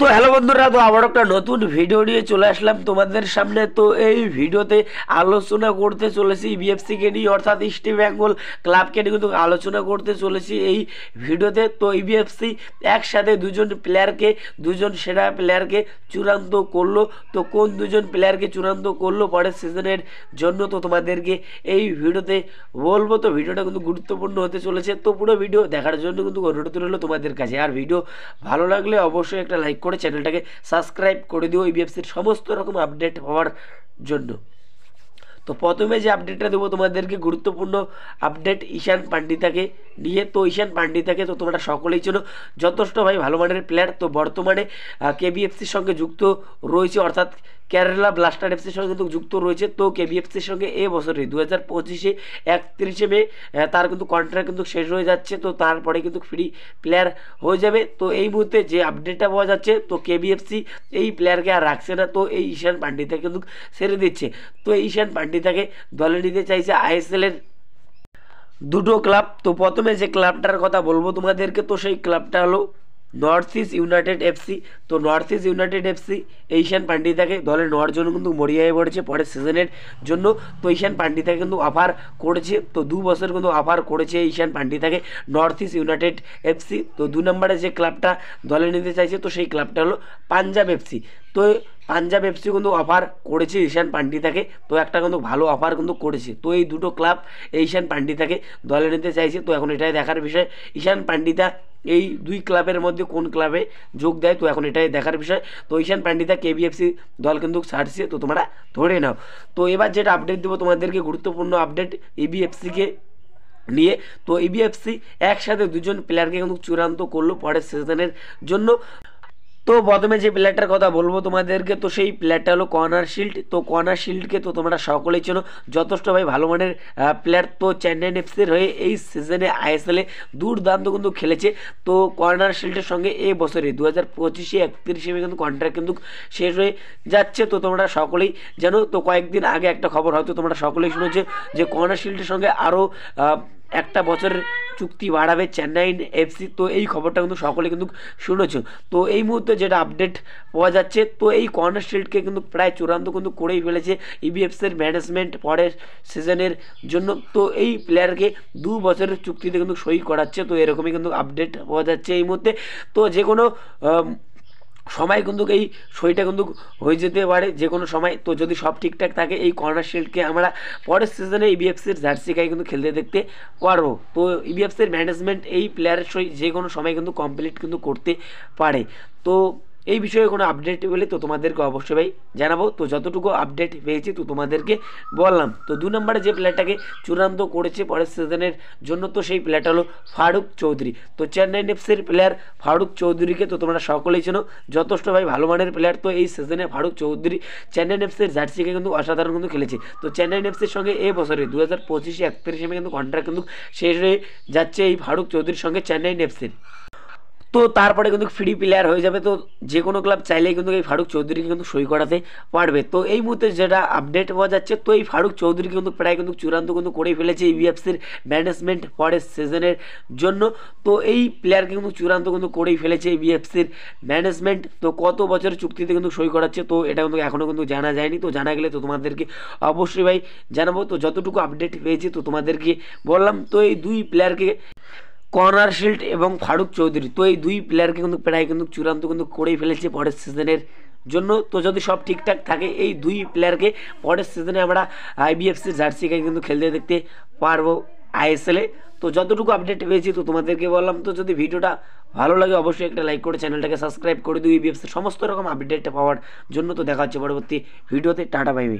তো হ্যালো বন্ধুরা, তো আবার একটা নতুন ভিডিও নিয়ে চলে আসলাম তোমাদের সামনে। তো এই ভিডিওতে আলোচনা করতে চলেছি ইবিএফসি কে নিয়ে, অর্থাৎ ইস্ট বেঙ্গল ক্লাবকে নিয়ে কিন্তু আলোচনা করতে চলেছি এই ভিডিওতে। তো ইবিএফসি একসাথে দুজন সেরা প্লেয়ারকে চূড়ান্ত করলো। তো কোন দুজন প্লেয়ারকে চূড়ান্ত করলো পরের সিজনের জন্য, তো তোমাদেরকে এই ভিডিওতে বলবো। তো ভিডিওটা কিন্তু গুরুত্বপূর্ণ হতে চলেছে, তো পুরো ভিডিও দেখার জন্য কিন্তু অনুরোধ রইলো তোমাদের কাছে। আর ভিডিও ভালো লাগলে অবশ্যই একটা লাইক করে চ্যানেলটাকে সাবস্ক্রাইব করে দিও ইবিএফসির সমস্ত রকম আপডেট হওয়ার জন্য। তো প্রথমে যে আপডেটটা দেবো তোমাদেরকে, গুরুত্বপূর্ণ আপডেট ঈশান পান্ডিতাকে নিয়ে। তো ঈশান পান্ডিতাকে তো তোমরা সকলেই চেনো, যথেষ্ট ভাই ভালো মানের প্লেয়ার। তো বর্তমানে কেবিএফসির সঙ্গে যুক্ত রয়েছে, অর্থাৎ কেরালা ব্লাস্টার এফসির সঙ্গে কিন্তু যুক্ত রয়েছে। তো কেবিএফসির সঙ্গে এ বছরে 2025 31 মে তার কিন্তু কন্ট্রাক্ট কিন্তু শেষ হয়ে যাচ্ছে। তো তারপরে কিন্তু ফ্রি প্লেয়ার হয়ে যাবে। তো এই মুহূর্তে যে আপডেটটা পাওয়া যাচ্ছে, তো কেবিএফসি এই প্লেয়ারকে আর রাখছে না, তো এই ঈশান পান্ডিতাকে কিন্তু ছেড়ে দিচ্ছে। তো এই ঈশান পান্ডিতাকে দলে নিতে চাইছে আইএসএল এর দুটো ক্লাব। তো প্রথমে যে ক্লাবটার কথা বলবো তোমাদেরকে, তো সেই ক্লাবটা হলো নর্থ ইস্ট ইউনাইটেড এফসি। তো নর্থ ইস্ট ইউনাইটেড এফসি ঈশান পান্ডিতাকে দলে নেওয়ার জন্য কিন্তু মরিয়া হয়ে পড়েছে পরের সিজনের জন্য। তো ঈশান পান্ডিতাকে কিন্তু অফার করেছে, তো 2 বছর কিন্তু অফার করেছে ঈশান পান্ডিতাকে নর্থ ইস্ট ইউনাইটেড এফসি। তো 2 নম্বরে যে ক্লাবটা দলে নিতে চাইছে, তো সেই ক্লাবটা হলো পাঞ্জাব এফসি। তো পাঞ্জাব এফসি কিন্তু অফার করেছে ঈশান পান্ডিতাকে, তো একটা কিন্তু ভালো অফার কিন্তু করেছে। তো এই দুটো ক্লাব ঈশান পান্ডিতাকে দলে নিতে চাইছে। তো এখন এটাই দেখার বিষয় ঈশান পান্ডিতা এই দুই ক্লাবের মধ্যে কোন ক্লাবে যোগ দেয়, তো এখন এটাই দেখার বিষয়। তো ঈশান পান্ডিতা কেবিএফসি দল কিন্তু ছাড়ছে, তো তোমরা ধরে নাও। তো এবার যেটা আপডেট দেবো তোমাদেরকে, গুরুত্বপূর্ণ আপডেট ইবিএফসিকে নিয়ে। তো ইবিএফসি একসাথে দুজন প্লেয়ারকে কিন্তু চূড়ান্ত করলো পরের সিজনের জন্য। তো প্রথমে যে প্লেয়ারটার কথা বলবো তোমাদেরকে, তো সেই প্লেয়ারটা হলো কর্নার শিল্ড। তো কর্নার শিল্ডকে তো তোমরা সকলেই চেনো, যথেষ্ট ভাই ভালো মানের প্লেয়ার। তো চেন্নাই এফসির হয়ে এই সিজনে আইএসএলে দুর্দান্ত কিন্তু খেলেছে। তো কর্নার শিল্ডের সঙ্গে এই বছরে 2025 31 মে কিন্তু কন্ট্রাক্ট কিন্তু শেষ হয়ে যাচ্ছে। তো তোমরা সকলেই জানো। তো কয়েকদিন আগে একটা খবর হয়তো তোমরা সকলেই শুনেছো যে কর্নার শিল্ডের সঙ্গে আরও একটা বছরের চুক্তি বাড়াবে চেন্নাই এফসি। তো এই খবরটা কিন্তু সকলে কিন্তু শুনেছ। তো এই মুহূর্তে যেটা আপডেট পাওয়া যাচ্ছে, তো এই কর্নার শিল্ডকে কিন্তু প্রায় চূড়ান্ত কিন্তু করেই ফেলেছে ইবিএফসির ম্যানেজমেন্ট পরের সিজনের জন্য। তো এই প্লেয়ারকে 2 বছরের চুক্তিতে কিন্তু সই করাচ্ছে। তো এরকমই কিন্তু আপডেট পাওয়া যাচ্ছে এই মুহূর্তে। তো যে কোনো সময় কিন্তু এই সইটা কিন্তু হয়ে যেতে পারে যে কোনো সময়। তো যদি সব ঠিকঠাক থাকে, এই কর্নার শিল্ডকে আমরা পরের সিজনে ইবিএফসির জার্সি গায়ে কিন্তু খেলতে দেখতে পারবো। তো ইবিএফসির ম্যানেজমেন্ট এই প্লেয়ারের সই যে কোনো সময় কিন্তু কমপ্লিট কিন্তু করতে পারে। তো এই বিষয়ে কোনো আপডেট পেলে তো তোমাদেরকে অবশ্যই ভাই জানাবো। তো যতটুকু আপডেট পেয়েছি তো তোমাদেরকে বললাম। তো 2 নম্বরে যে প্লেয়ারটাকে চূড়ান্ত করেছে পরের সিজনের জন্য, তো সেই প্লেয়ারটা হলো ফারুক চৌধুরী। তো চেন্নাই এফসির প্লেয়ার ফারুক চৌধুরীকে তো তোমরা সকলেই চেনো, যথেষ্ট ভাই ভালো মানের প্লেয়ার। তো এই সিজনে ফারুক চৌধুরী চেন্নাই এফসির জার্সিকে কিন্তু অসাধারণ কিন্তু খেলেছে। তো চেন্নাই এফসির সঙ্গে এই বছরে 2025 31 মে কিন্তু কন্ট্রাক্ট কিন্তু শেষ হয়ে যাচ্ছে এই ফারুক চৌধুরীর সঙ্গে চেন্নাই এফসির। তো তারপরে কিন্তু ফ্রি প্লেয়ার হয়ে যাবে। তো যে কোনো ক্লাব চাইলেই কিন্তু এই ফারুক চৌধুরীকে কিন্তু সই করাতে পারবে। তো এই মুহূর্তে যেটা আপডেট পাওয়া যাচ্ছে, তো এই ফারুক চৌধুরীকে কিন্তু প্রায় কিন্তু চূড়ান্ত কিন্তু করেই ফেলেছে ইবিএফসির ম্যানেজমেন্ট পরের সিজনের জন্য। তো এই প্লেয়ারকে কিন্তু চূড়ান্ত কিন্তু করেই ফেলেছে ইবিএফসির ম্যানেজমেন্ট। তো কত বছরের চুক্তিতে কিন্তু সই করাচ্ছে, তো এটা কিন্তু এখনও কিন্তু জানা যায়নি। তো জানা গেলে তো তোমাদেরকে অবশ্যই ভাই জানাবো। তো যতটুকু আপডেট পেয়েছি তো তোমাদেরকে বললাম। তো এই দুই প্লেয়ারকে কর্নার শিল্ড এবং ফারুক চৌধুরী, তো এই দুই প্লেয়ারকে কিন্তু প্রায় কিন্তু চূড়ান্ত কিন্তু করেই ফেলেছে পরের সিজনের জন্য। তো যদি সব ঠিকঠাক থাকে, এই দুই প্লেয়ারকে পরের সিজনে আমরা আইবিএফসি জার্সি গায়ে কিন্তু খেলতে দেখতে পারবো আইএসএলে। তো যতটুকু আপডেট পেয়েছি তো তোমাদেরকে বললাম। তো যদি ভিডিওটা ভালো লাগে অবশ্যই একটা লাইক করে চ্যানেলটাকে সাবস্ক্রাইব করে দিই ইবিএফসির সমস্ত রকম আপডেটটা পাওয়ার জন্য। তো দেখা হচ্ছে পরবর্তী ভিডিওতে। Tata bye bye.